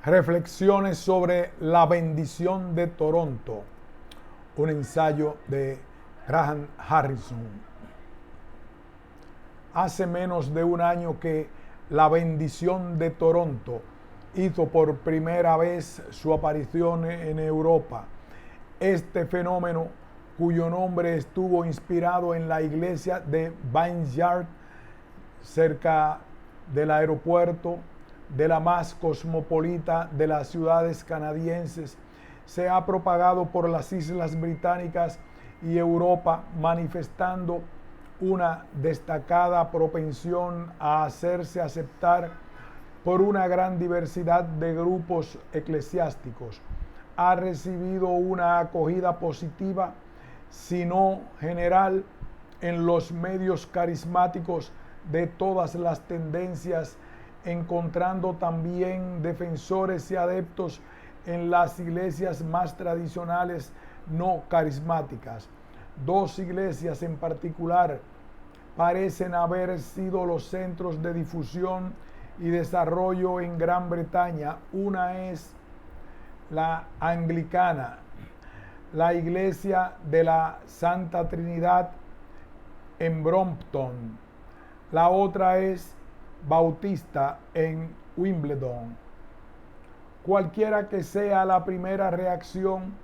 Reflexiones sobre la bendición de Toronto. Un ensayo de Graham Harrison. Hace menos de un año que la bendición de Toronto hizo por primera vez su aparición en Europa. Este fenómeno, cuyo nombre estuvo inspirado en la iglesia de Vineyard, cerca del aeropuerto de la más cosmopolita de las ciudades canadienses, se ha propagado por las islas británicas y Europa, manifestando una destacada propensión a hacerse aceptar por una gran diversidad de grupos eclesiásticos. Ha recibido una acogida positiva, si no general, en los medios carismáticos de todas las tendencias, encontrando también defensores y adeptos en las iglesias más tradicionales no carismáticas. Dos iglesias en particular parecen haber sido los centros de difusión y desarrollo en Gran Bretaña. Una es la anglicana, la iglesia de la Santa Trinidad en Brompton. La otra es bautista en Wimbledon. Cualquiera que sea la primera reacción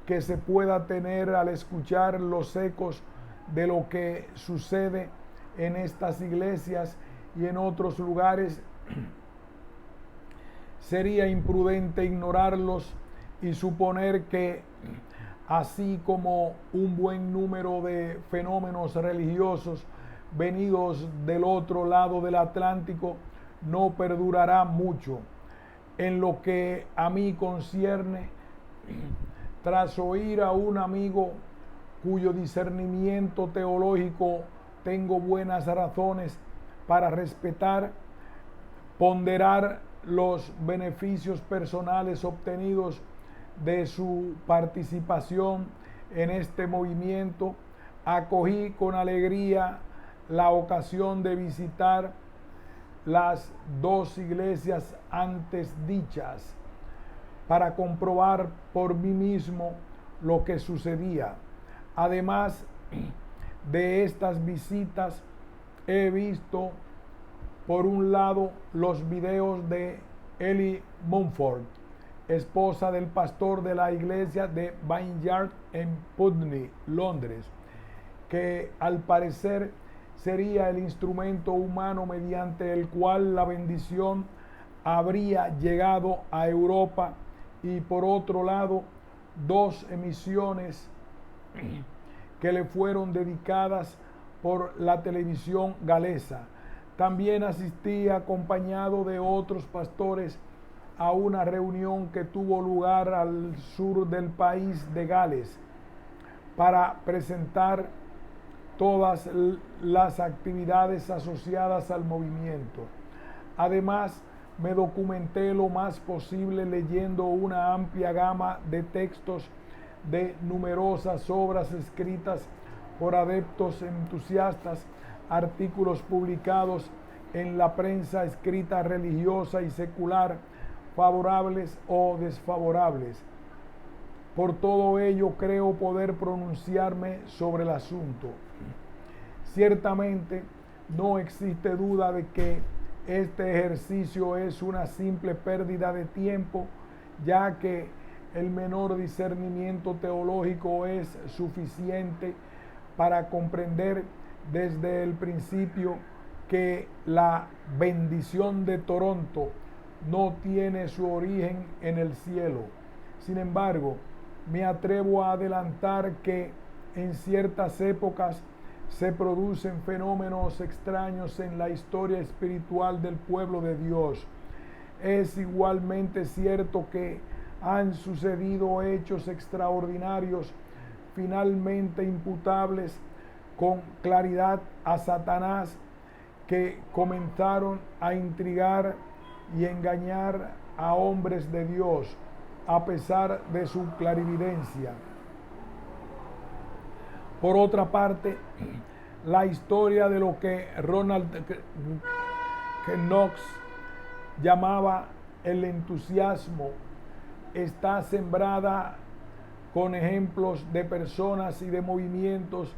que se pueda tener al escuchar los ecos de lo que sucede en estas iglesias y en otros lugares, sería imprudente ignorarlos y suponer que, así como un buen número de fenómenos religiosos venidos del otro lado del Atlántico, no perdurará mucho. En lo que a mí concierne, tras oír a un amigo cuyo discernimiento teológico tengo buenas razones para respetar, ponderar los beneficios personales obtenidos de su participación en este movimiento, acogí con alegría la ocasión de visitar las dos iglesias antes dichas para comprobar por mí mismo lo que sucedía. Además de estas visitas, he visto por un lado los videos de Ellie Mumford, esposa del pastor de la iglesia de Vineyard en Putney, Londres, que al parecer sería el instrumento humano mediante el cual la bendición habría llegado a Europa, y por otro lado, dos emisiones que le fueron dedicadas por la televisión galesa. También asistí acompañado de otros pastores a una reunión que tuvo lugar al sur del país de Gales para presentar todas las actividades asociadas al movimiento. Además, me documenté lo más posible leyendo una amplia gama de textos de numerosas obras escritas por adeptos entusiastas, artículos publicados en la prensa escrita religiosa y secular, favorables o desfavorables. Por todo ello, creo poder pronunciarme sobre el asunto. Ciertamente, no existe duda de que este ejercicio es una simple pérdida de tiempo, ya que el menor discernimiento teológico es suficiente para comprender desde el principio que la bendición de Toronto no tiene su origen en el cielo. Sin embargo, me atrevo a adelantar que en ciertas épocas se producen fenómenos extraños en la historia espiritual del pueblo de Dios. Es igualmente cierto que han sucedido hechos extraordinarios, finalmente imputables con claridad a Satanás, que comenzaron a intrigar y engañar a hombres de Dios a pesar de su clarividencia. Por otra parte, la historia de lo que Ronald Knox llamaba el entusiasmo está sembrada con ejemplos de personas y de movimientos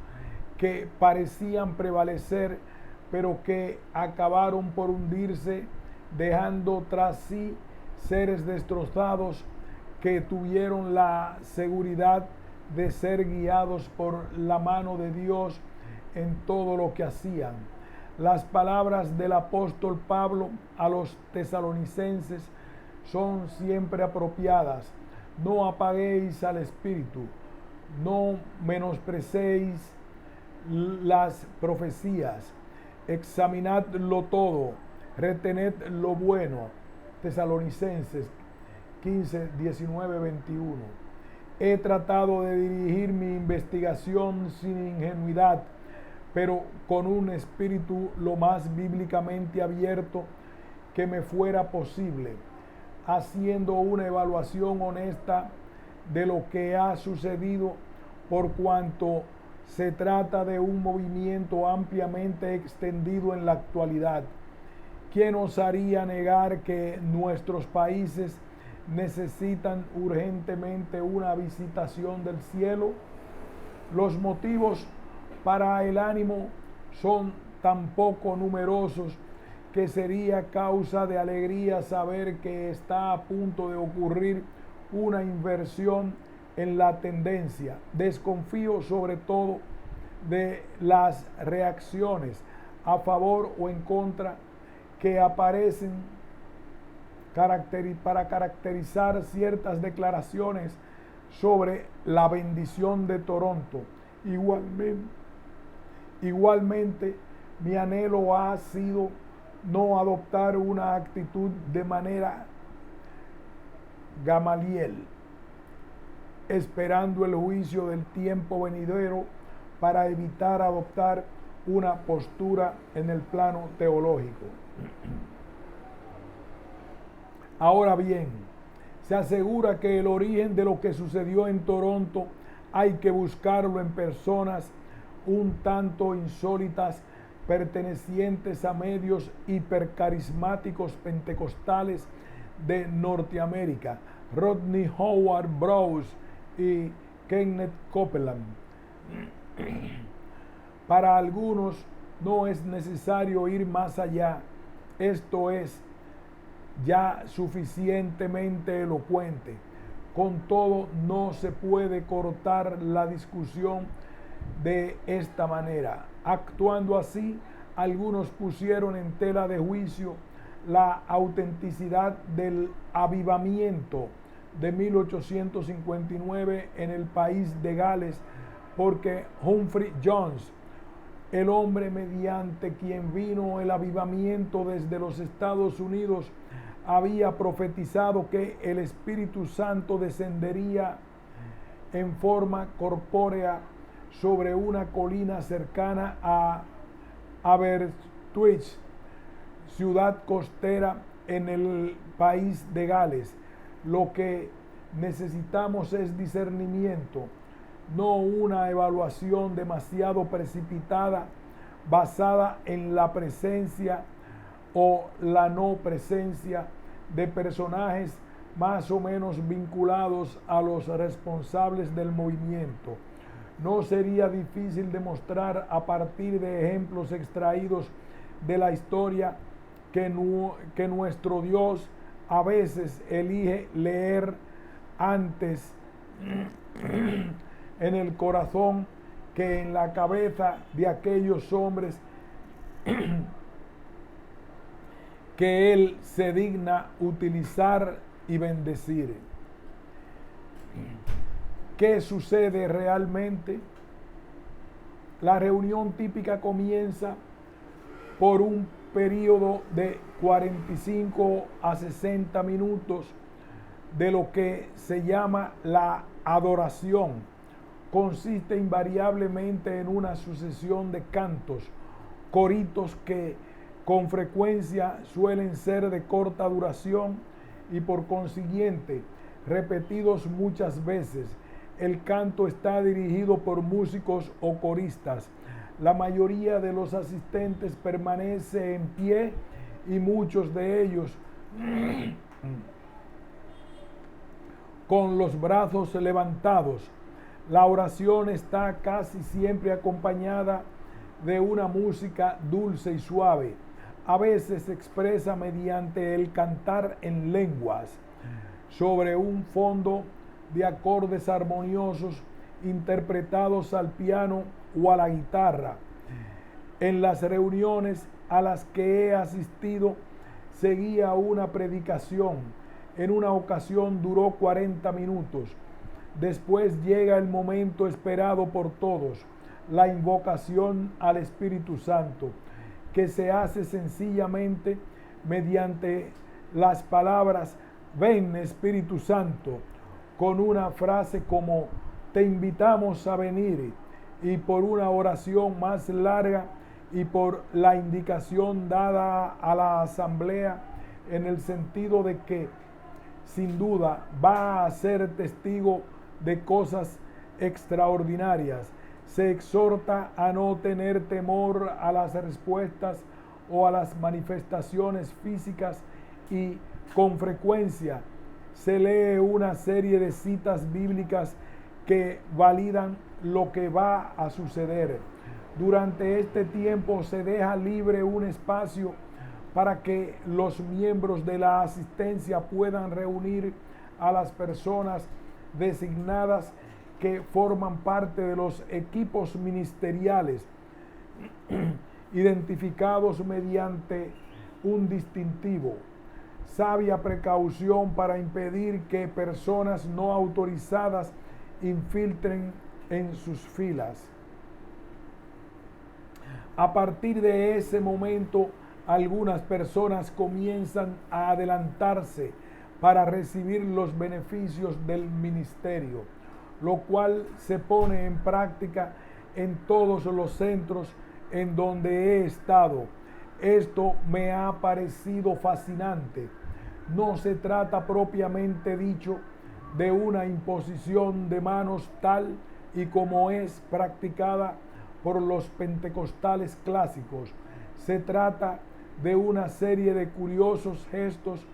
que parecían prevalecer, pero que acabaron por hundirse, dejando tras sí seres destrozados que tuvieron la seguridad de ser guiados por la mano de Dios en todo lo que hacían. Las palabras del apóstol Pablo a los tesalonicenses son siempre apropiadas. No apaguéis al espíritu, no menosprecéis las profecías, examinadlo todo, retened lo bueno. Tesalonicenses 15, 19, 21. He tratado de dirigir mi investigación sin ingenuidad, pero con un espíritu lo más bíblicamente abierto que me fuera posible, haciendo una evaluación honesta de lo que ha sucedido, por cuanto se trata de un movimiento ampliamente extendido en la actualidad. ¿Quién osaría negar que nuestros países necesitan urgentemente una visitación del cielo? Los motivos para el ánimo son tan poco numerosos que sería causa de alegría saber que está a punto de ocurrir una inversión en la tendencia. Desconfío sobre todo de las reacciones a favor o en contra que aparecen para caracterizar ciertas declaraciones sobre la bendición de Toronto. Igualmente, mi anhelo ha sido no adoptar una actitud de manera Gamaliel, esperando el juicio del tiempo venidero para evitar adoptar una postura en el plano teológico. Ahora bien, se asegura que el origen de lo que sucedió en Toronto hay que buscarlo en personas un tanto insólitas pertenecientes a medios hipercarismáticos pentecostales de Norteamérica, Rodney Howard Browse y Kenneth Copeland. Para algunos no es necesario ir más allá. Esto es ya suficientemente elocuente. Con todo, no se puede cortar la discusión de esta manera. Actuando así, algunos pusieron en tela de juicio la autenticidad del avivamiento de 1859 en el país de Gales, porque Humphrey Jones, el hombre mediante quien vino el avivamiento desde los Estados Unidos, había profetizado que el Espíritu Santo descendería en forma corpórea sobre una colina cercana a Aberystwyth, ciudad costera en el país de Gales. Lo que necesitamos es discernimiento, no una evaluación demasiado precipitada basada en la presencia o la no presencia de personajes más o menos vinculados a los responsables del movimiento. No sería difícil demostrar a partir de ejemplos extraídos de la historia que nuestro Dios a veces elige leer antes en el corazón que en la cabeza de aquellos hombres que Él se digna utilizar y bendecir. ¿Qué sucede realmente? La reunión típica comienza por un periodo de 45 a 60 minutos de lo que se llama la adoración. Consiste invariablemente en una sucesión de cantos, coritos que con frecuencia suelen ser de corta duración y por consiguiente repetidos muchas veces. El canto está dirigido por músicos o coristas. La mayoría de los asistentes permanece en pie y muchos de ellos con los brazos levantados. La oración está casi siempre acompañada de una música dulce y suave. A veces se expresa mediante el cantar en lenguas sobre un fondo de acordes armoniosos interpretados al piano o a la guitarra. En las reuniones a las que he asistido seguía una predicación. En una ocasión duró 40 minutos. Después llega el momento esperado por todos, la invocación al Espíritu Santo, que se hace sencillamente mediante las palabras ven Espíritu Santo, con una frase como te invitamos a venir, y por una oración más larga y por la indicación dada a la asamblea en el sentido de que sin duda va a ser testigo de cosas extraordinarias. Se exhorta a no tener temor a las respuestas o a las manifestaciones físicas y con frecuencia se lee una serie de citas bíblicas que validan lo que va a suceder. Durante este tiempo se deja libre un espacio para que los miembros de la asistencia puedan reunir a las personas designadas que forman parte de los equipos ministeriales, identificados mediante un distintivo. Sabia precaución para impedir que personas no autorizadas infiltren en sus filas. A partir de ese momento, algunas personas comienzan a adelantarse para recibir los beneficios del ministerio, lo cual se pone en práctica en todos los centros en donde he estado. Esto me ha parecido fascinante. No se trata propiamente dicho de una imposición de manos tal y como es practicada por los pentecostales clásicos. Se trata de una serie de curiosos gestos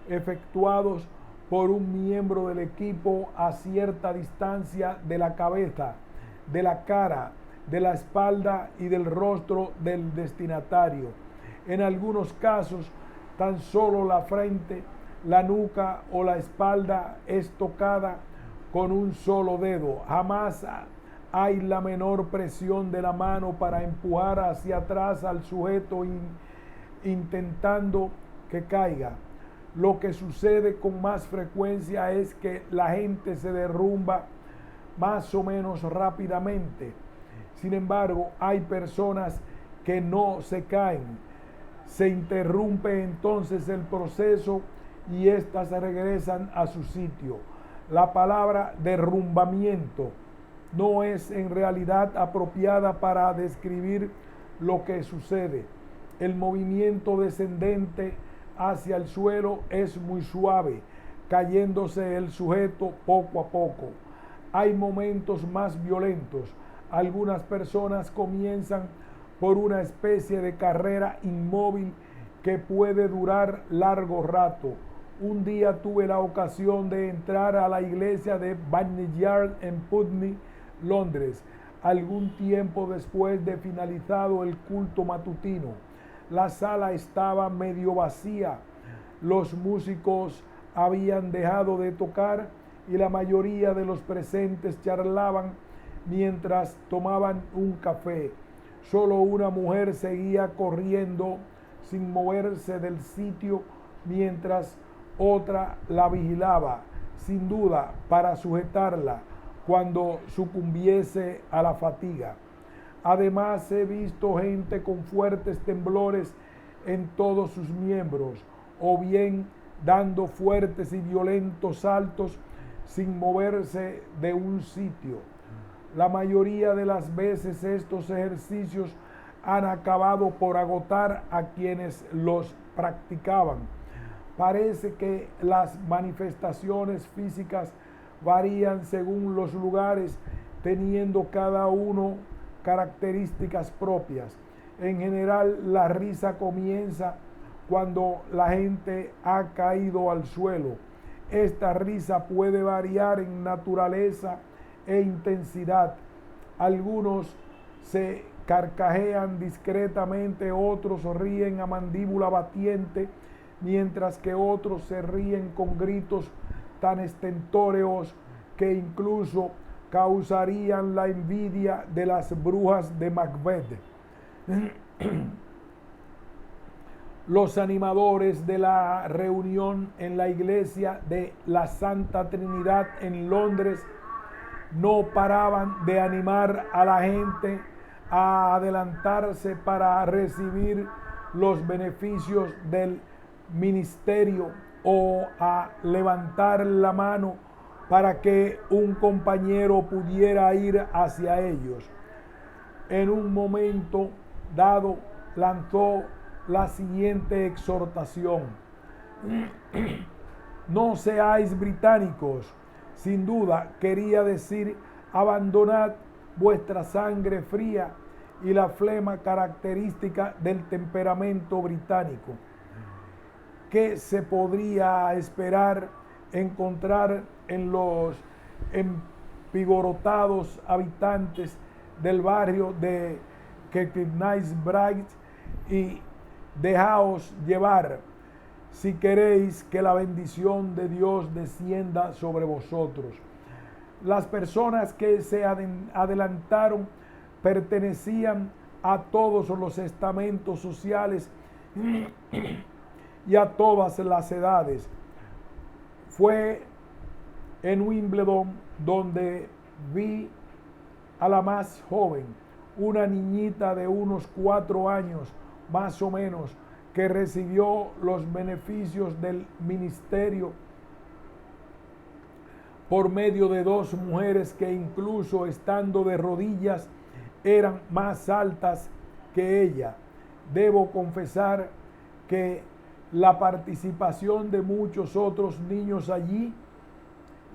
efectuados por un miembro del equipo a cierta distancia de la cabeza, de la cara, de la espalda y del rostro del destinatario. En algunos casos, tan solo la frente, la nuca o la espalda es tocada con un solo dedo. Jamás hay la menor presión de la mano para empujar hacia atrás al sujeto intentando que caiga. Lo que sucede con más frecuencia es que la gente se derrumba más o menos rápidamente. Sin embargo, hay personas que no se caen. Se interrumpe entonces el proceso y éstas regresan a su sitio. La palabra derrumbamiento no es en realidad apropiada para describir lo que sucede. El movimiento descendente hacia el suelo es muy suave, cayéndose el sujeto poco a poco. Hay momentos más violentos. Algunas personas comienzan por una especie de carrera inmóvil que puede durar largo rato. Un día tuve la ocasión de entrar a la iglesia de Vineyard en Putney, Londres, algún tiempo después de finalizado el culto matutino. La sala estaba medio vacía. Los músicos habían dejado de tocar y la mayoría de los presentes charlaban mientras tomaban un café. Solo una mujer seguía corriendo sin moverse del sitio mientras otra la vigilaba, sin duda para sujetarla cuando sucumbiese a la fatiga. Además, he visto gente con fuertes temblores en todos sus miembros, o bien dando fuertes y violentos saltos sin moverse de un sitio. La mayoría de las veces estos ejercicios han acabado por agotar a quienes los practicaban. Parece que las manifestaciones físicas varían según los lugares, teniendo cada uno características propias. En general, la risa comienza cuando la gente ha caído al suelo. Esta risa puede variar en naturaleza e intensidad. Algunos se carcajean discretamente, otros ríen a mandíbula batiente, mientras que otros se ríen con gritos tan estentóreos que incluso causarían la envidia de las brujas de Macbeth. Los animadores de la reunión en la iglesia de la Santa Trinidad en Londres no paraban de animar a la gente a adelantarse para recibir los beneficios del ministerio o a levantar la mano para que un compañero pudiera ir hacia ellos. En un momento dado lanzó la siguiente exhortación: no seáis británicos. Sin duda quería decir, abandonad vuestra sangre fría y la flema característica del temperamento británico. ¿Qué se podría esperar encontrar en los empingorotados habitantes del barrio de Knightsbridge? Y dejaos llevar, si queréis que la bendición de Dios descienda sobre vosotros. Las personas que se adelantaron pertenecían a todos los estamentos sociales y a todas las edades. Fue en Wimbledon donde vi a la más joven, una niñita de unos 4 años más o menos, que recibió los beneficios del ministerio por medio de 2 mujeres que, incluso estando de rodillas, eran más altas que ella. Debo confesar que la participación de muchos otros niños allí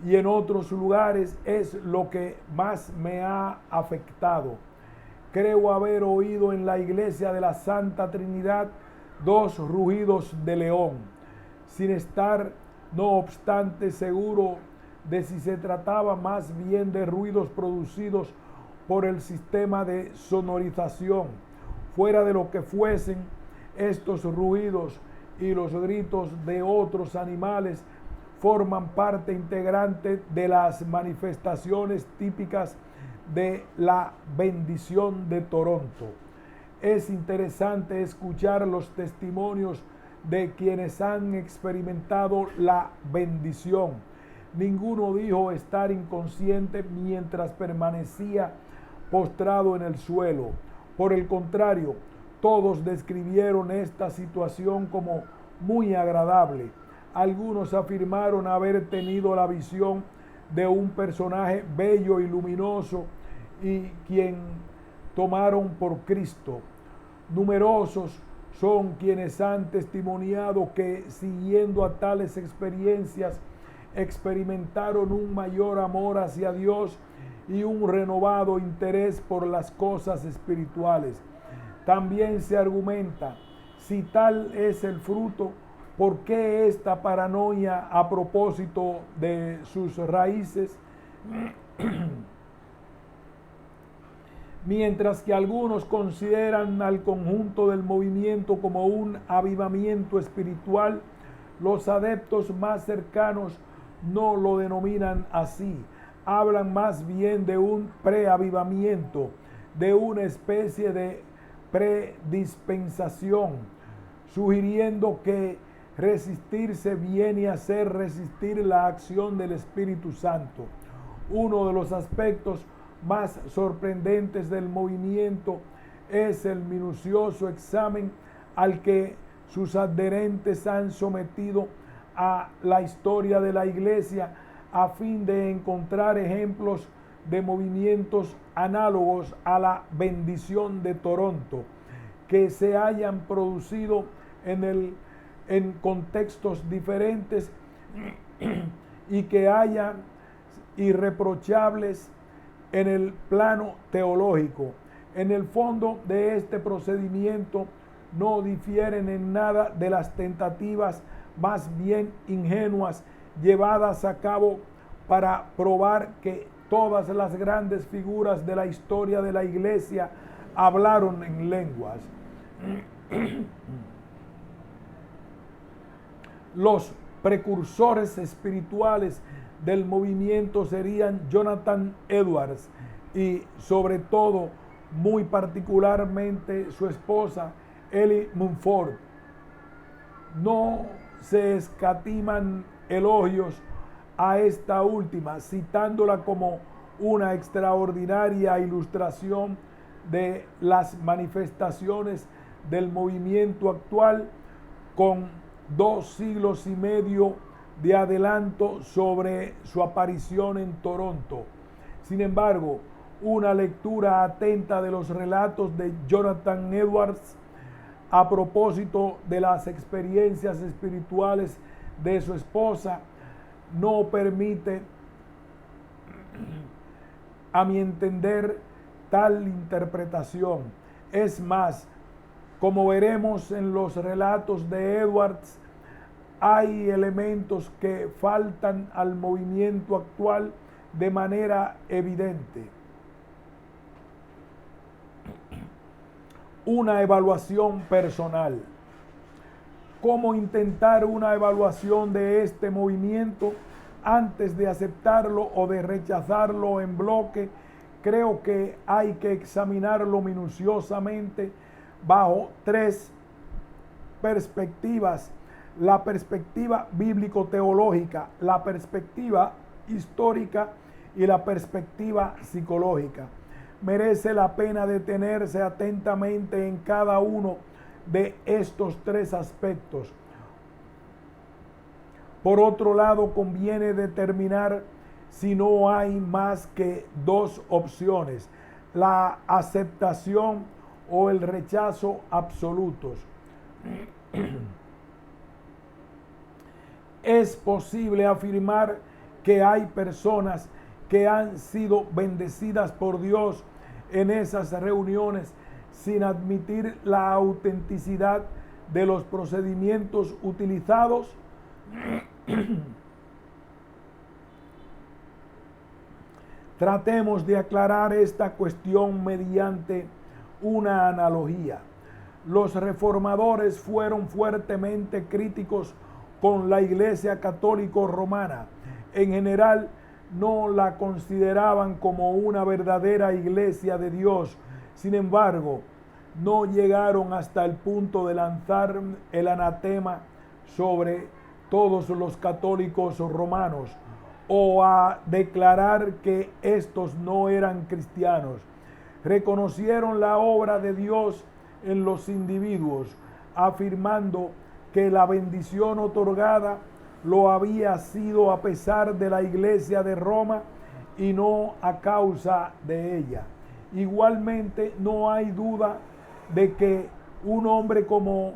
y en otros lugares es lo que más me ha afectado. Creo haber oído en la iglesia de la Santa Trinidad 2 rugidos de león, sin estar, no obstante, seguro de si se trataba más bien de ruidos producidos por el sistema de sonorización. Fuera de lo que fuesen estos ruidos y los gritos de otros animales, forman parte integrante de las manifestaciones típicas de la bendición de Toronto. Es interesante escuchar los testimonios de quienes han experimentado la bendición. Ninguno dijo estar inconsciente mientras permanecía postrado en el suelo. Por el contrario, todos describieron esta situación como muy agradable. Algunos afirmaron haber tenido la visión de un personaje bello y luminoso y quien tomaron por Cristo. Numerosos son quienes han testimoniado que, siguiendo a tales experiencias, experimentaron un mayor amor hacia Dios y un renovado interés por las cosas espirituales. También se argumenta, si tal es el fruto, ¿por qué esta paranoia a propósito de sus raíces? Mientras que algunos consideran al conjunto del movimiento como un avivamiento espiritual, los adeptos más cercanos no lo denominan así. Hablan más bien de un preavivamiento, de una especie de predispensación, sugiriendo que resistirse viene a ser resistir la acción del Espíritu Santo. Uno de los aspectos más sorprendentes del movimiento es el minucioso examen al que sus adherentes han sometido a la historia de la Iglesia a fin de encontrar ejemplos de movimientos análogos a la bendición de Toronto que se hayan producido en contextos diferentes y que hayan irreprochables en el plano teológico. En el fondo de este procedimiento no difieren en nada de las tentativas más bien ingenuas llevadas a cabo para probar que todas las grandes figuras de la historia de la iglesia hablaron en lenguas. Los precursores espirituales del movimiento serían Jonathan Edwards y sobre todo, muy particularmente, su esposa Ellie Mumford. No se escatiman elogios a esta última, citándola como una extraordinaria ilustración de las manifestaciones del movimiento actual, con 2 siglos y medio de adelanto sobre su aparición en Toronto. Sin embargo, una lectura atenta de los relatos de Jonathan Edwards a propósito de las experiencias espirituales de su esposa no permite, a mi entender, tal interpretación. Es más, como veremos en los relatos de Edwards, hay elementos que faltan al movimiento actual de manera evidente. Una evaluación personal. ¿Cómo intentar una evaluación de este movimiento antes de aceptarlo o de rechazarlo en bloque? Creo que hay que examinarlo minuciosamente bajo 3 perspectivas: la perspectiva bíblico-teológica, la perspectiva histórica y la perspectiva psicológica. Merece la pena detenerse atentamente en cada uno de estos 3 aspectos. Por otro lado, conviene determinar si no hay más que 2 opciones: la aceptación o el rechazo absolutos. Es posible afirmar que hay personas que han sido bendecidas por Dios en esas reuniones sin admitir la autenticidad de los procedimientos utilizados. Tratemos de aclarar esta cuestión mediante una analogía. Los reformadores fueron fuertemente críticos con la Iglesia Católica Romana. En general, no la consideraban como una verdadera iglesia de Dios. Sin embargo, no llegaron hasta el punto de lanzar el anatema sobre todos los católicos romanos o a declarar que estos no eran cristianos. Reconocieron la obra de Dios en los individuos, afirmando que la bendición otorgada lo había sido a pesar de la Iglesia de Roma y no a causa de ella. Igualmente, no hay duda de que un hombre como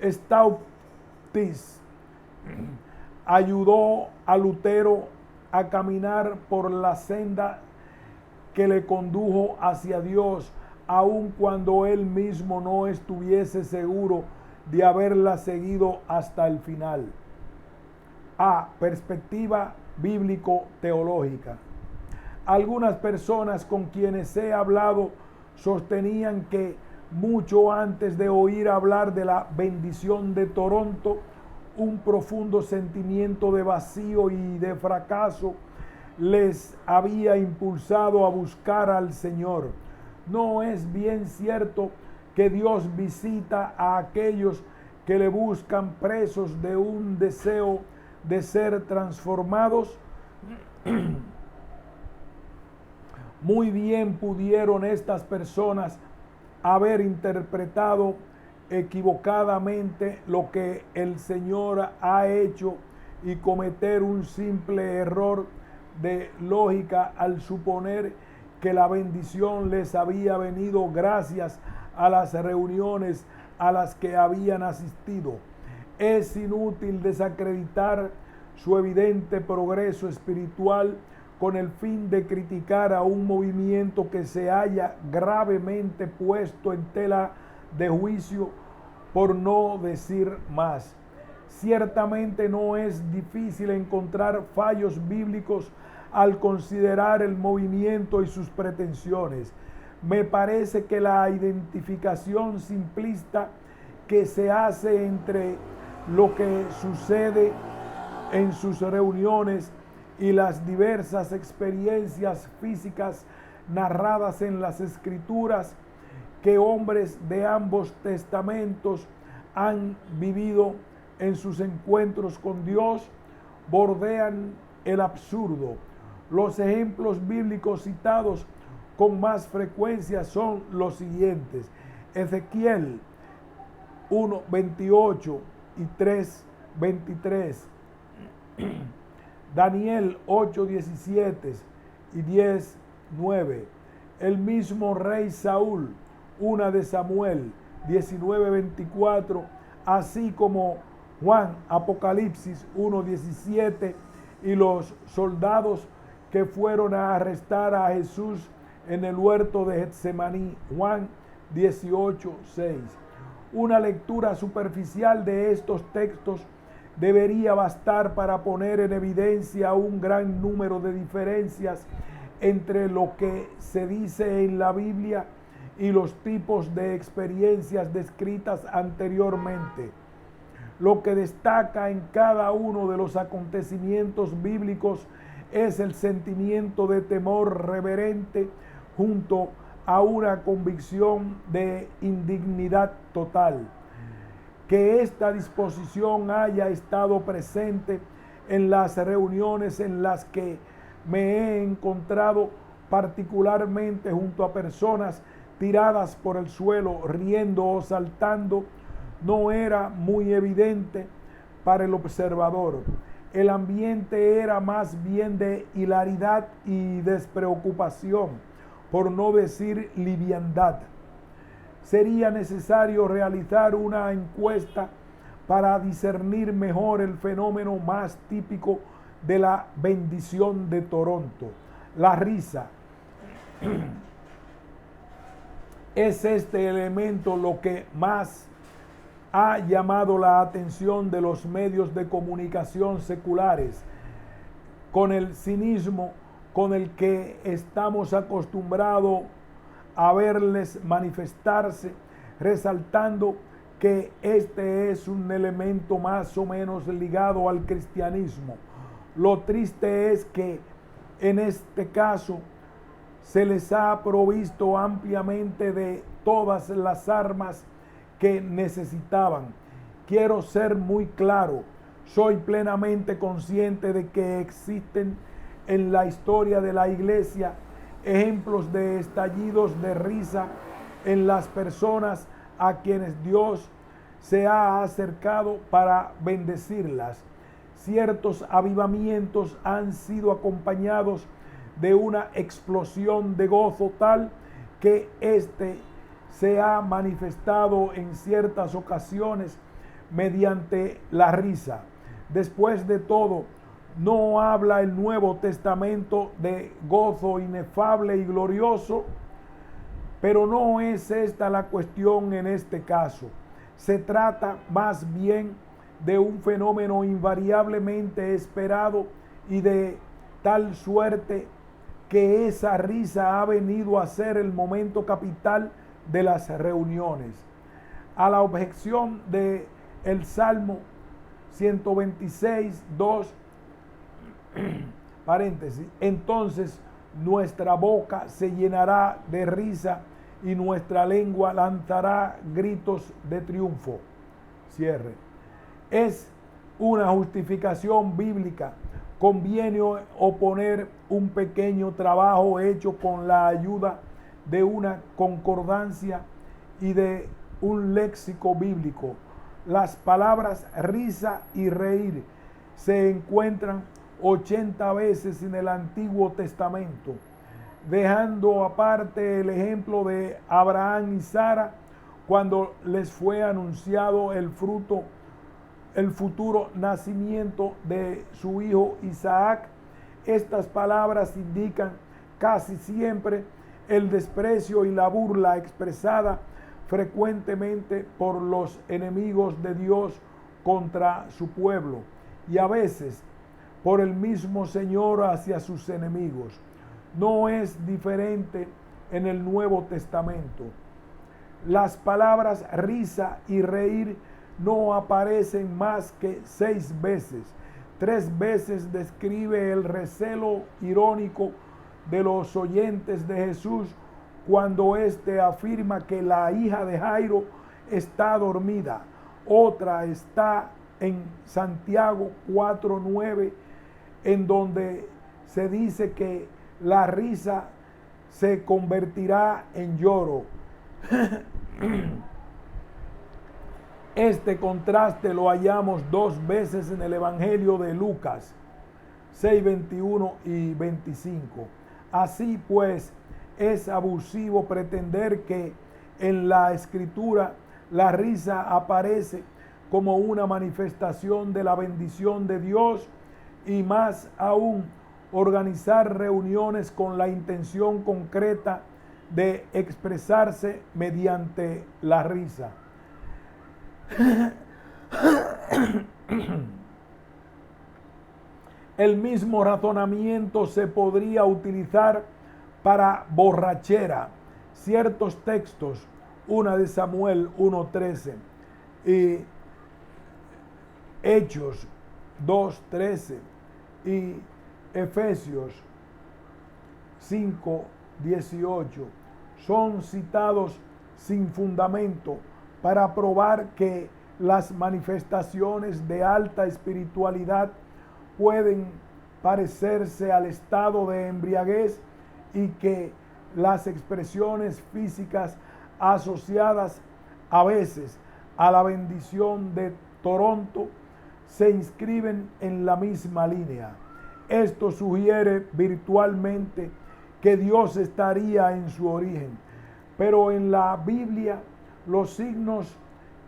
Staupitz ayudó a Lutero a caminar por la senda que le condujo hacia Dios, aun cuando él mismo no estuviese seguro de haberla seguido hasta el final. A perspectiva bíblico-teológica. Algunas personas con quienes he hablado sostenían que mucho antes de oír hablar de la bendición de Toronto, un profundo sentimiento de vacío y de fracaso les había impulsado a buscar al Señor. ¿No es bien cierto que Dios visita a aquellos que le buscan presos de un deseo de ser transformados? Muy bien pudieron estas personas haber interpretado equivocadamente lo que el Señor ha hecho y cometer un simple error de lógica al suponer que la bendición les había venido gracias a las reuniones a las que habían asistido. Es inútil desacreditar su evidente progreso espiritual con el fin de criticar a un movimiento que se haya gravemente puesto en tela de juicio, por no decir más. Ciertamente no es difícil encontrar fallos bíblicos al considerar el movimiento y sus pretensiones. Me parece que la identificación simplista que se hace entre lo que sucede en sus reuniones y las diversas experiencias físicas narradas en las Escrituras que hombres de ambos testamentos han vivido en sus encuentros con Dios bordean el absurdo. Los ejemplos bíblicos citados con más frecuencia son los siguientes: Ezequiel 1:28 y 3:23, Daniel 8:17 y 10:9, el mismo rey Saúl, 1 de Samuel 19:24, así como Juan, Apocalipsis 1:17, y los soldados que fueron a arrestar a Jesús en el huerto de Getsemaní, Juan 18:6. Una lectura superficial de estos textos debería bastar para poner en evidencia un gran número de diferencias entre lo que se dice en la Biblia y los tipos de experiencias descritas anteriormente. Lo que destaca en cada uno de los acontecimientos bíblicos es el sentimiento de temor reverente junto a una convicción de indignidad total. Que esta disposición haya estado presente en las reuniones en las que me he encontrado, particularmente junto a personas tiradas por el suelo, riendo o saltando, no era muy evidente para el observador. El ambiente era más bien de hilaridad y despreocupación, por no decir liviandad. Sería necesario realizar una encuesta para discernir mejor el fenómeno más típico de la bendición de Toronto: la risa. Es este elemento lo que más ha llamado la atención de los medios de comunicación seculares, con el cinismo con el que estamos acostumbrados a verles manifestarse, resaltando que este es un elemento más o menos ligado al cristianismo. Lo triste es que en este caso se les ha provisto ampliamente de todas las armas que necesitaban. Quiero ser muy claro, soy plenamente consciente de que existen en la historia de la iglesia ejemplos de estallidos de risa en las personas a quienes Dios se ha acercado para bendecirlas. Ciertos avivamientos han sido acompañados de una explosión de gozo tal que se ha manifestado en ciertas ocasiones mediante la risa. Después de todo, ¿no habla el Nuevo Testamento de gozo inefable y glorioso? Pero no es esta la cuestión en este caso. Se trata más bien de un fenómeno invariablemente esperado y de tal suerte que esa risa ha venido a ser el momento capital de las reuniones. A la objeción de el Salmo 126, 2, paréntesis, entonces nuestra boca se llenará de risa y nuestra lengua lanzará gritos de triunfo. Cierre. Es una justificación bíblica. Conviene oponer un pequeño trabajo hecho con la ayuda de una concordancia y de un léxico bíblico. Las palabras risa y reír se encuentran 80 veces en el Antiguo Testamento, dejando aparte el ejemplo de Abraham y Sara cuando les fue anunciado el futuro nacimiento de su hijo Isaac. Estas palabras indican casi siempre el desprecio y la burla expresada frecuentemente por los enemigos de Dios contra su pueblo y a veces por el mismo Señor hacia sus enemigos. No es diferente en el Nuevo Testamento. Las palabras risa y reír no aparecen más que 6 veces. 3 veces describe el recelo irónico de los oyentes de Jesús cuando éste afirma que la hija de Jairo está dormida. Otra está en Santiago 4:9, en donde se dice que la risa se convertirá en lloro. Este contraste lo hallamos 2 veces en el Evangelio de Lucas 6:21 y 25. Así pues, es abusivo pretender que en la Escritura la risa aparece como una manifestación de la bendición de Dios, y más aún organizar reuniones con la intención concreta de expresarse mediante la risa. El mismo razonamiento se podría utilizar para borrachera. Ciertos textos, una de Samuel 1:13 y Hechos 2:13 y Efesios 5:18 son citados sin fundamento para probar que las manifestaciones de alta espiritualidad pueden parecerse al estado de embriaguez y que las expresiones físicas asociadas a veces a la bendición de Toronto se inscriben en la misma línea. Esto sugiere virtualmente que Dios estaría en su origen, pero en la Biblia los signos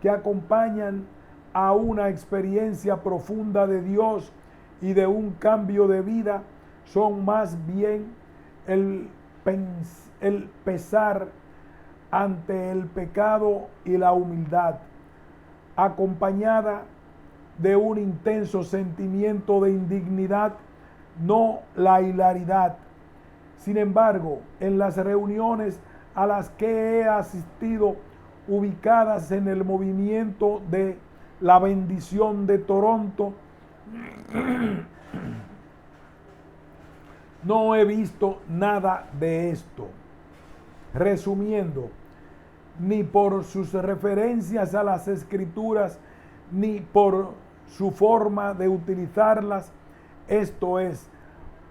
que acompañan a una experiencia profunda de Dios y de un cambio de vida son más bien el pesar ante el pecado y la humildad, acompañada de un intenso sentimiento de indignidad, no la hilaridad. Sin embargo, en las reuniones a las que he asistido, ubicadas en el movimiento de la bendición de Toronto, no he visto nada de esto. Resumiendo, ni por sus referencias a las Escrituras, ni por su forma de utilizarlas, esto es,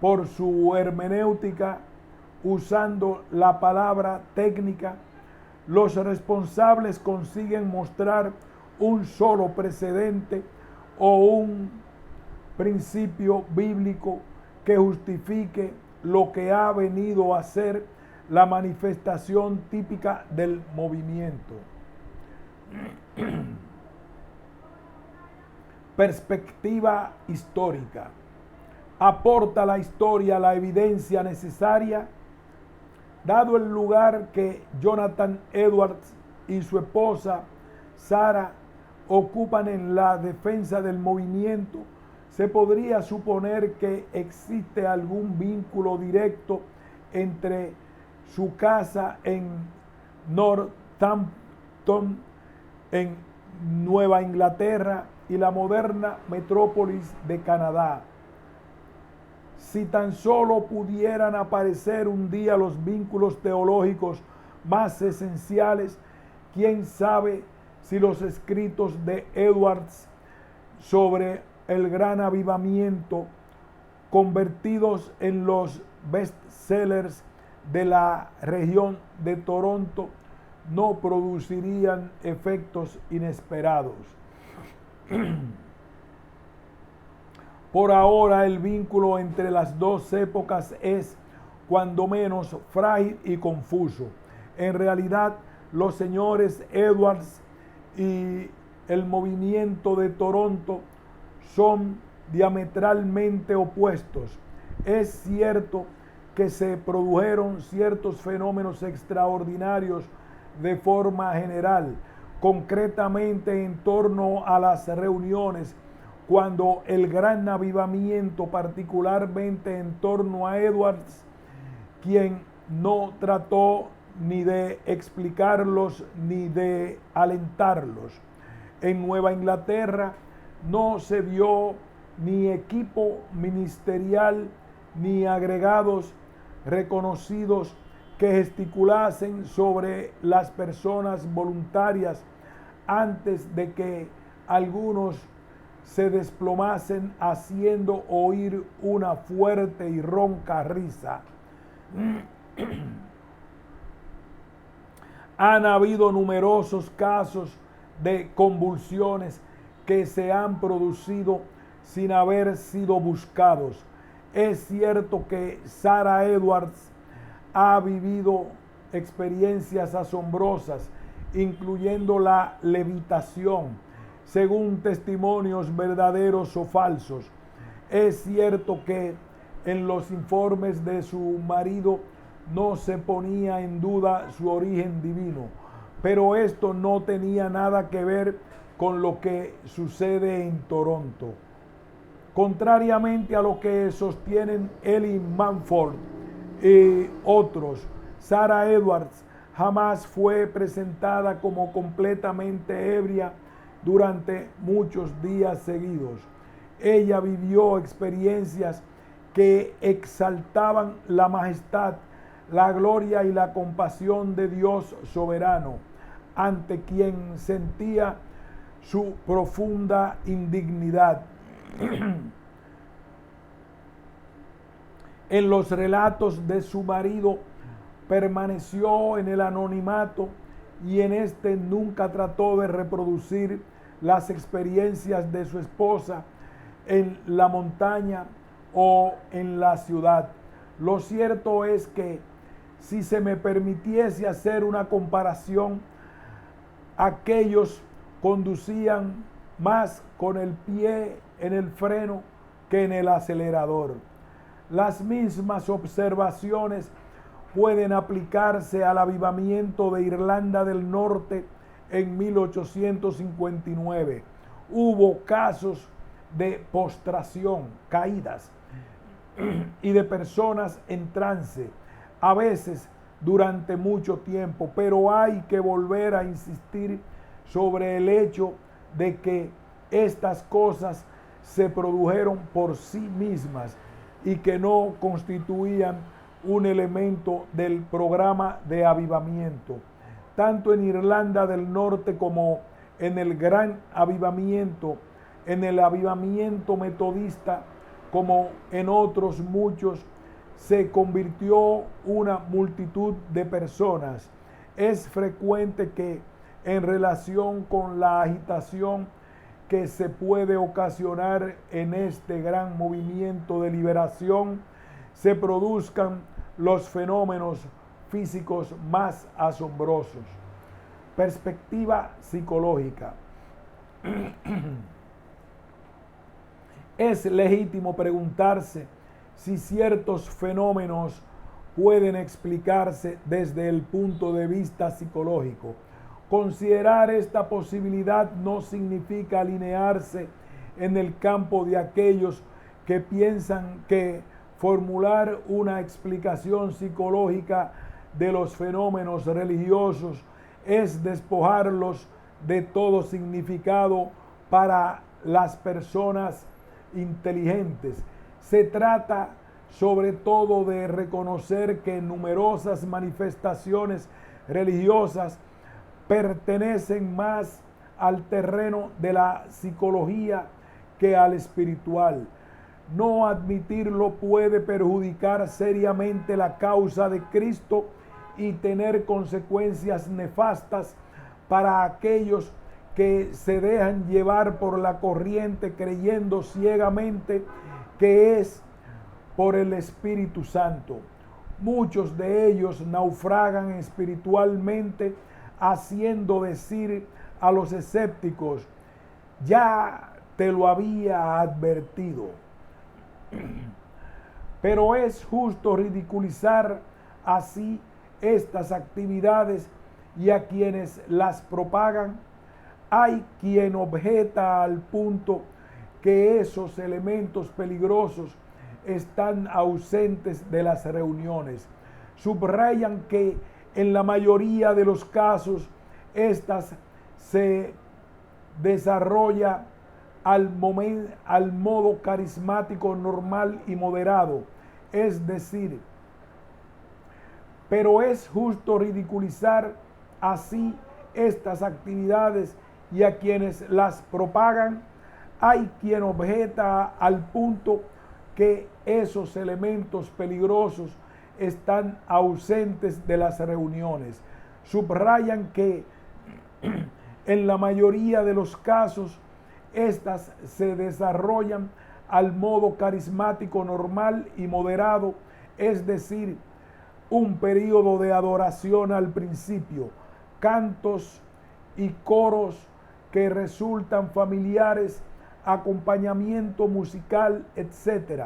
por su hermenéutica, usando la palabra técnica, los responsables consiguen mostrar un solo precedente o un principio bíblico que justifique lo que ha venido a ser la manifestación típica del movimiento. Perspectiva histórica. ¿Aporta la historia la evidencia necesaria? Dado el lugar que Jonathan Edwards y su esposa Sarah ocupan en la defensa del movimiento, se podría suponer que existe algún vínculo directo entre su casa en Northampton, en Nueva Inglaterra, y la moderna metrópolis de Canadá. Si tan solo pudieran aparecer un día los vínculos teológicos más esenciales, quién sabe si los escritos de Edwards sobre el gran avivamiento, convertidos en los bestsellers de la región de Toronto, no producirían efectos inesperados. Por ahora, el vínculo entre las dos épocas es, cuando menos, frágil y confuso. En realidad, los señores Edwards y el movimiento de Toronto son diametralmente opuestos. Es cierto que se produjeron ciertos fenómenos extraordinarios de forma general, concretamente en torno a las reuniones, cuando el gran avivamiento, particularmente en torno a Edwards, quien no trató ni de explicarlos ni de alentarlos. En Nueva Inglaterra no se vio ni equipo ministerial ni agregados reconocidos que gesticulasen sobre las personas voluntarias antes de que algunos se desplomasen haciendo oír una fuerte y ronca risa. Han habido numerosos casos de convulsiones que se han producido sin haber sido buscados. Es cierto que Sarah Edwards ha vivido experiencias asombrosas, incluyendo la levitación, según testimonios verdaderos o falsos. Es cierto que en los informes de su marido no se ponía en duda su origen divino, pero esto no tenía nada que ver con lo que sucede en Toronto. Contrariamente a lo que sostienen Ellie Manford y otros, Sarah Edwards jamás fue presentada como completamente ebria durante muchos días seguidos. Ella vivió experiencias que exaltaban la majestad, la gloria y la compasión de Dios soberano, ante quien sentía su profunda indignidad. En los relatos de su marido permaneció en el anonimato y en este nunca trató de reproducir las experiencias de su esposa en la montaña o en la ciudad. Lo cierto es que si se me permitiese hacer una comparación, aquellos conducían más con el pie en el freno que en el acelerador. Las mismas observaciones pueden aplicarse al avivamiento de Irlanda del Norte en 1859. Hubo casos de postración, caídas, y de personas en trance, a veces durante mucho tiempo, pero hay que volver a insistir sobre el hecho de que estas cosas se produjeron por sí mismas y que no constituían un elemento del programa de avivamiento. Tanto en Irlanda del Norte como en el Gran Avivamiento, en el avivamiento metodista, como en otros muchos, se convirtió una multitud de personas. Es frecuente que en relación con la agitación que se puede ocasionar en este gran movimiento de liberación, se produzcan los fenómenos físicos más asombrosos. Perspectiva psicológica. Es legítimo preguntarse si ciertos fenómenos pueden explicarse desde el punto de vista psicológico. Considerar esta posibilidad no significa alinearse en el campo de aquellos que piensan que formular una explicación psicológica de los fenómenos religiosos es despojarlos de todo significado para las personas inteligentes. Se trata sobre todo de reconocer que numerosas manifestaciones religiosas pertenecen más al terreno de la psicología que al espiritual. No admitirlo puede perjudicar seriamente la causa de Cristo y tener consecuencias nefastas para aquellos que se dejan llevar por la corriente creyendo ciegamente que es por el Espíritu Santo. Muchos de ellos naufragan espiritualmente, haciendo decir a los escépticos: ya te lo había advertido. Pero es justo ridiculizar así estas actividades y a quienes las propagan. Hay quien objeta al punto que esos elementos peligrosos están ausentes de las reuniones. Subrayan que en la mayoría de los casos estas se desarrolla al modo carismático normal y moderado, es decir, pero es justo ridiculizar así estas actividades y a quienes las propagan. Hay quien objeta al punto que esos elementos peligrosos están ausentes de las reuniones. Subrayan que en la mayoría de los casos estas se desarrollan al modo carismático normal y moderado, es decir, un periodo de adoración al principio, cantos y coros que resultan familiares, acompañamiento musical, etc.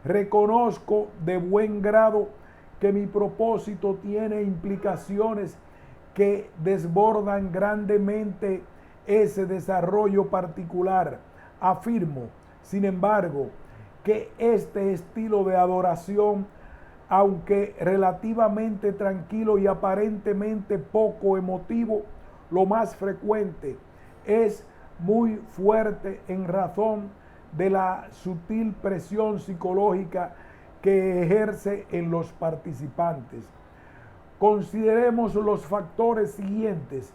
Reconozco de buen grado que mi propósito tiene implicaciones que desbordan grandemente ese desarrollo particular. Afirmo, sin embargo, que este estilo de adoración, aunque relativamente tranquilo y aparentemente poco emotivo, lo más frecuente, es muy fuerte en razón de la sutil presión psicológica que ejerce en los participantes. Consideremos los factores siguientes.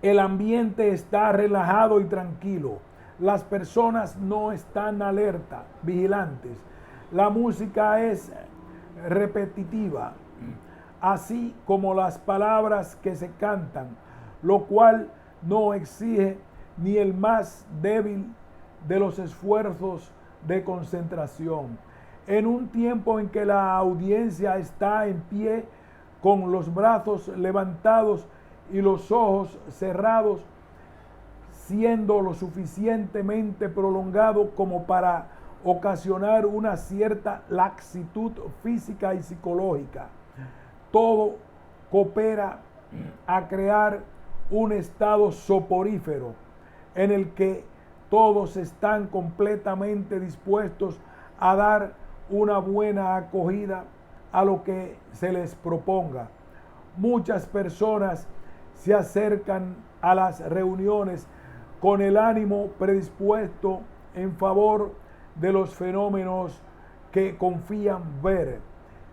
El ambiente está relajado y tranquilo. Las personas no están alerta, vigilantes. La música es repetitiva, así como las palabras que se cantan, lo cual no exige ni el más débil de los esfuerzos de concentración. En un tiempo en que la audiencia está en pie, con los brazos levantados y los ojos cerrados, siendo lo suficientemente prolongado como para ocasionar una cierta laxitud física y psicológica. Todo coopera a crear un estado soporífero en el que todos están completamente dispuestos a dar una buena acogida a lo que se les proponga. Muchas personas se acercan a las reuniones con el ánimo predispuesto en favor de los fenómenos que confían ver,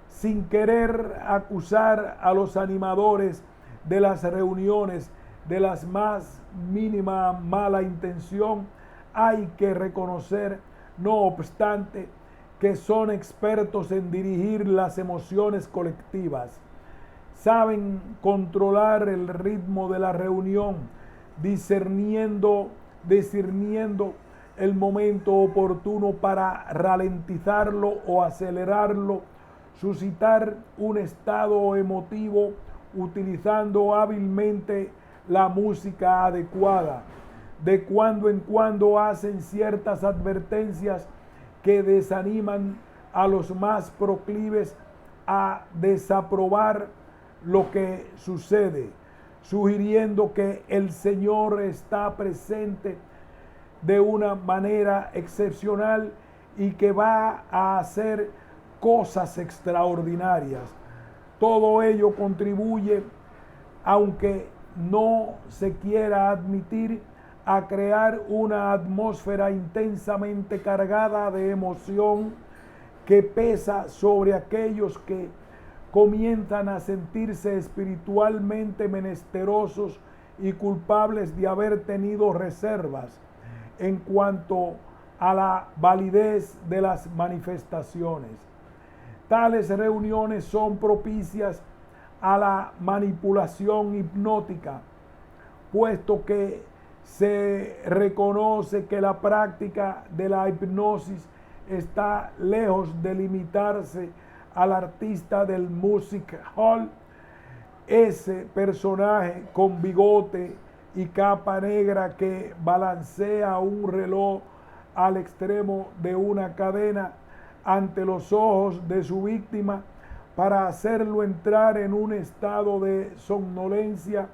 sin querer acusar a los animadores de las reuniones de la más mínima mala intención. Hay que reconocer, no obstante, que son expertos en dirigir las emociones colectivas. Saben controlar el ritmo de la reunión, discerniendo el momento oportuno para ralentizarlo o acelerarlo, suscitar un estado emotivo utilizando hábilmente la música adecuada. De cuando en cuando hacen ciertas advertencias que desaniman a los más proclives a desaprobar lo que sucede, sugiriendo que el Señor está presente de una manera excepcional y que va a hacer cosas extraordinarias. Todo ello contribuye, aunque no se quiera admitir, a crear una atmósfera intensamente cargada de emoción que pesa sobre aquellos que comienzan a sentirse espiritualmente menesterosos y culpables de haber tenido reservas en cuanto a la validez de las manifestaciones. Tales reuniones son propicias a la manipulación hipnótica, puesto que se reconoce que la práctica de la hipnosis está lejos de limitarse al artista del music hall, ese personaje con bigote y capa negra que balancea un reloj al extremo de una cadena ante los ojos de su víctima para hacerlo entrar en un estado de somnolencia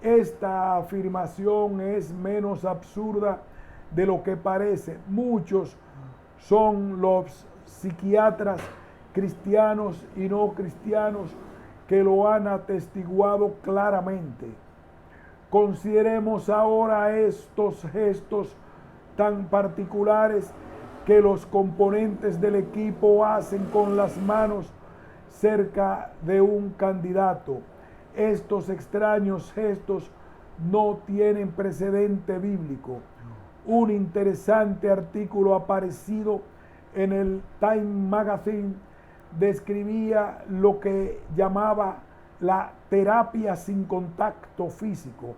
Esta afirmación es menos absurda de lo que parece. Muchos son los psiquiatras cristianos y no cristianos que lo han atestiguado claramente. Consideremos ahora estos gestos tan particulares que los componentes del equipo hacen con las manos cerca de un candidato. Estos extraños gestos no tienen precedente bíblico. Un interesante artículo aparecido en el Time Magazine describía lo que llamaba la terapia sin contacto físico.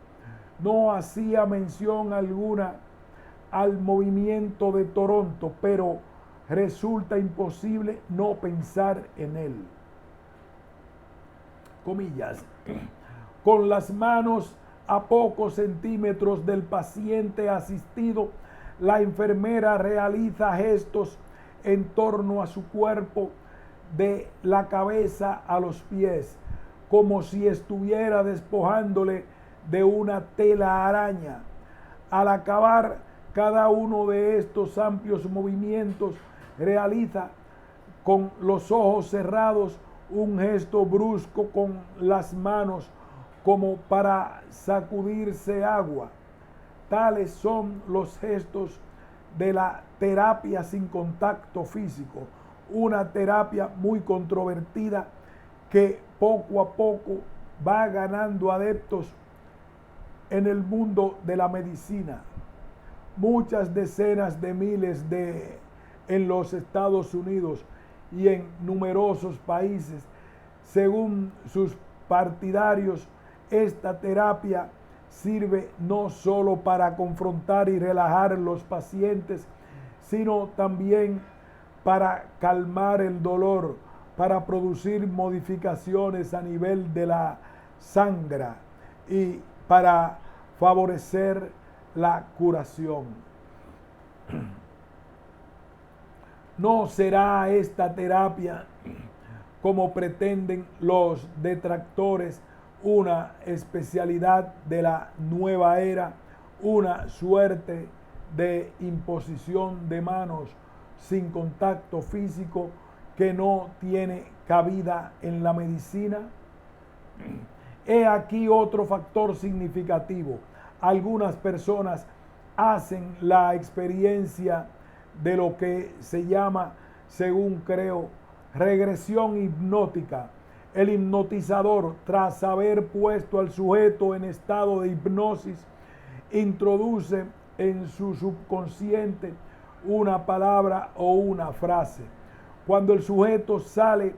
No hacía mención alguna al movimiento de Toronto, pero resulta imposible no pensar en él. Comillas. Con las manos a pocos centímetros del paciente asistido, la enfermera realiza gestos en torno a su cuerpo de la cabeza a los pies, como si estuviera despojándole de una tela araña. Al acabar cada uno de estos amplios movimientos, realiza con los ojos cerrados un gesto brusco con las manos como para sacudirse agua. Tales son los gestos de la terapia sin contacto físico, una terapia muy controvertida que poco a poco va ganando adeptos en el mundo de la medicina. Muchas decenas de miles en los Estados Unidos y en numerosos países, según sus partidarios, esta terapia sirve no solo para confrontar y relajar a los pacientes, sino también para calmar el dolor, para producir modificaciones a nivel de la sangre y para favorecer la curación. No será esta terapia, como pretenden los detractores, una especialidad de la nueva era, una suerte de imposición de manos sin contacto físico que no tiene cabida en la medicina. He aquí otro factor significativo. Algunas personas hacen la experiencia de lo que se llama, según creo, regresión hipnótica. El hipnotizador, tras haber puesto al sujeto en estado de hipnosis, introduce en su subconsciente una palabra o una frase. Cuando el sujeto sale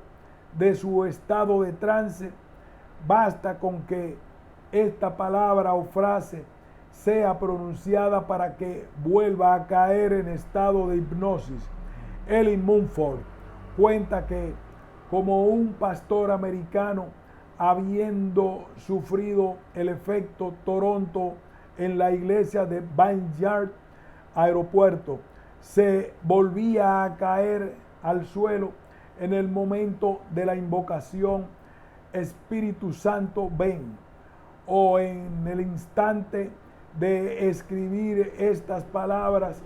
de su estado de trance, basta con que esta palabra o frase sea pronunciada para que vuelva a caer en estado de hipnosis. Ellen Mumford cuenta que, como un pastor americano, habiendo sufrido el efecto Toronto en la iglesia de Vineyard Aeropuerto, se volvía a caer al suelo en el momento de la invocación Espíritu Santo, ven, o en el instante de escribir estas palabras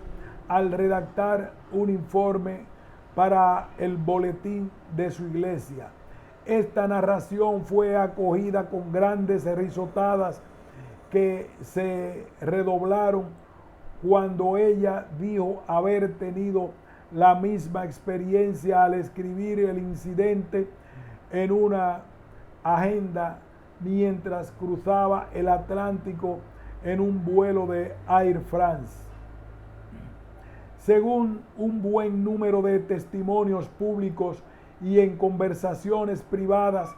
al redactar un informe para el boletín de su iglesia. Esta narración fue acogida con grandes risotadas que se redoblaron cuando ella dijo haber tenido la misma experiencia al escribir el incidente en una agenda mientras cruzaba el Atlántico en un vuelo de Air France. Según un buen número de testimonios públicos y en conversaciones privadas,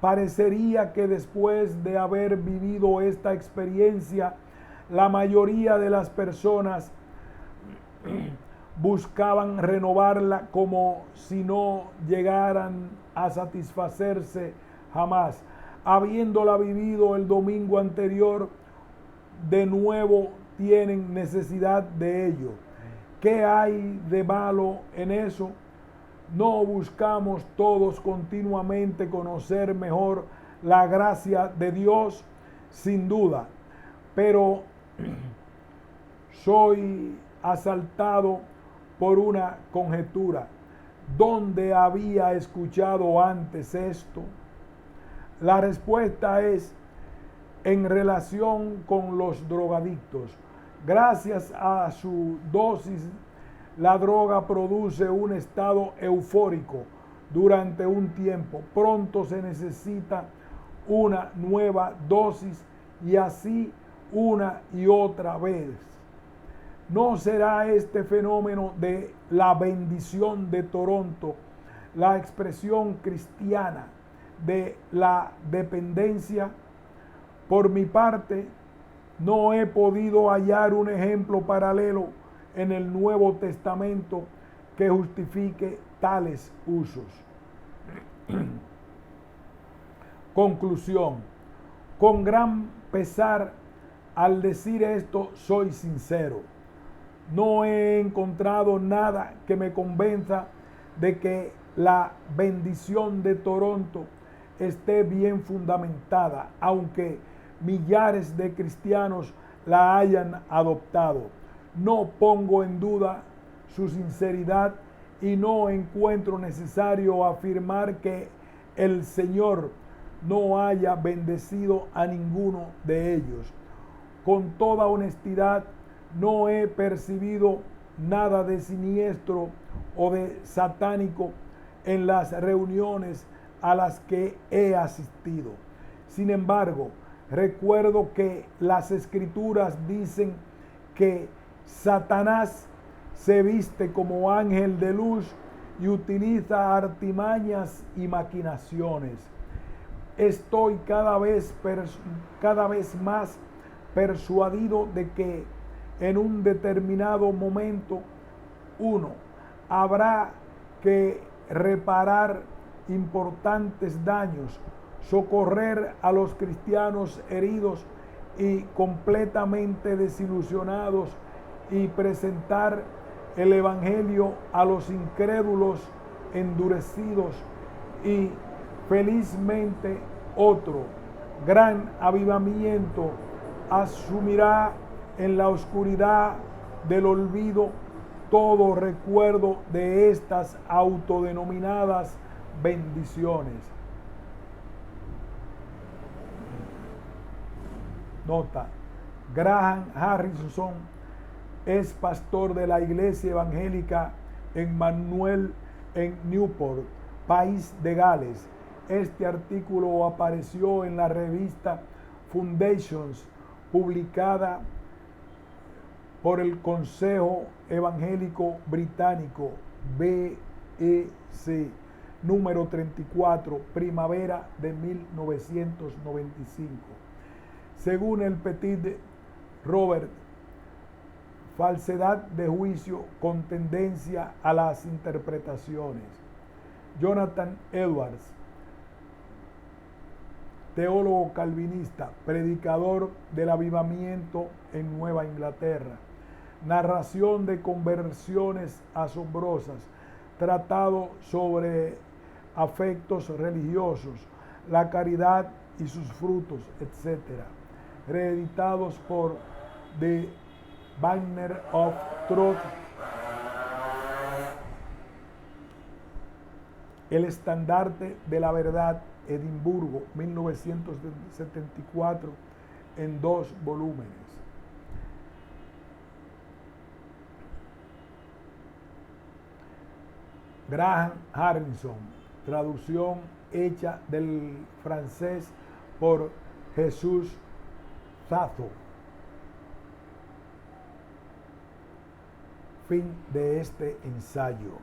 parecería que después de haber vivido esta experiencia, la mayoría de las personas buscaban renovarla como si no llegaran a satisfacerse jamás. Habiéndola vivido el domingo anterior, de nuevo tienen necesidad de ello. ¿Qué hay de malo en eso? ¿No buscamos todos continuamente conocer mejor la gracia de Dios? sin duda, pero soy asaltado por una conjetura. ¿Dónde había escuchado antes esto? La respuesta es en relación con los drogadictos. Gracias a su dosis, la droga produce un estado eufórico durante un tiempo. Pronto se necesita una nueva dosis y así una y otra vez. ¿No será este fenómeno de la bendición de Toronto la expresión cristiana de la dependencia? Por mi parte, no he podido hallar un ejemplo paralelo en el Nuevo Testamento que justifique tales usos. Conclusión. Con gran pesar, al decir esto, soy sincero. No he encontrado nada que me convenza de que la bendición de Toronto esté bien fundamentada, aunque millares de cristianos la hayan adoptado. No pongo en duda su sinceridad y no encuentro necesario afirmar que el Señor no haya bendecido a ninguno de ellos. Con toda honestidad, no he percibido nada de siniestro o de satánico en las reuniones a las que he asistido. Sin embargo, recuerdo que las Escrituras dicen que Satanás se viste como ángel de luz y utiliza artimañas y maquinaciones. Estoy cada vez más persuadido de que en un determinado momento, habrá que reparar importantes daños, socorrer a los cristianos heridos y completamente desilusionados y presentar el Evangelio a los incrédulos endurecidos, y felizmente otro gran avivamiento asumirá en la oscuridad del olvido todo recuerdo de estas autodenominadas bendiciones. Nota: Graham Harrison es pastor de la Iglesia Evangélica Emmanuel en Newport, País de Gales. Este artículo apareció en la revista Foundations, publicada por el Consejo Evangélico Británico, BEC, número 34, primavera de 1995. Según el Petit Robert, falsedad de juicio con tendencia a las interpretaciones. Jonathan Edwards, teólogo calvinista, predicador del avivamiento en Nueva Inglaterra. Narración de conversiones asombrosas, tratado sobre afectos religiosos, la caridad y sus frutos, etc. Reeditados por The Banner of Truth, El estandarte de la verdad, Edimburgo, 1974, en 2 volúmenes. Graham Harrison, traducción hecha del francés por Jesús Zazo. Fin de este ensayo.